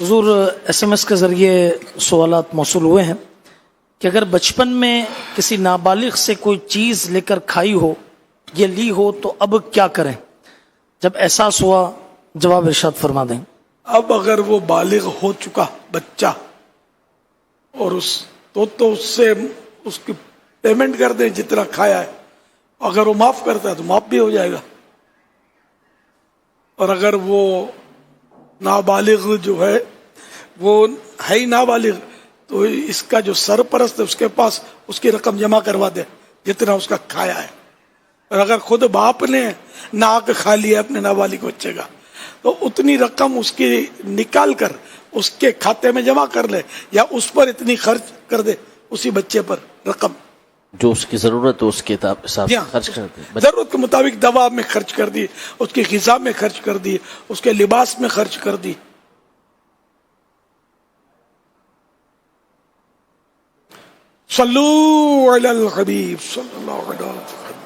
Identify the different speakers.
Speaker 1: حضور SMS کے ذریعے سوالات موصول ہوئے ہیں کہ اگر بچپن میں کسی نابالغ سے کوئی چیز لے کر کھائی ہو یا لی ہو تو اب کیا کریں؟ جب احساس ہوا جواب ارشاد فرما دیں۔
Speaker 2: اب اگر وہ بالغ ہو چکا بچہ اور تو اس سے اس کی پیمنٹ کر دیں جتنا کھایا ہے، اگر وہ معاف کرتا ہے تو معاف بھی ہو جائے گا، اور اگر وہ نابالغ جو ہے وہ ہے ہی نابالغ تو اس کا جو سرپرست ہے اس کے پاس اس کی رقم جمع کروا دے جتنا اس کا کھایا ہے، اور اگر خود باپ نے ناک کھا لیا اپنے نابالغ بچے کا تو اتنی رقم اس کی نکال کر اس کے کھاتے میں جمع کر لے، یا اس پر اتنی خرچ کر دے اسی بچے پر رقم
Speaker 3: جو اس کی ضرورت ہے اس کے حساب سے خرچ کر دیں،
Speaker 2: ضرورت کے مطابق دوا میں خرچ کر دی، اس کی غذا میں خرچ کر دی، اس کے لباس میں خرچ کر دی۔ صلو علی الحبیب صلی اللہ علیہ وسلم۔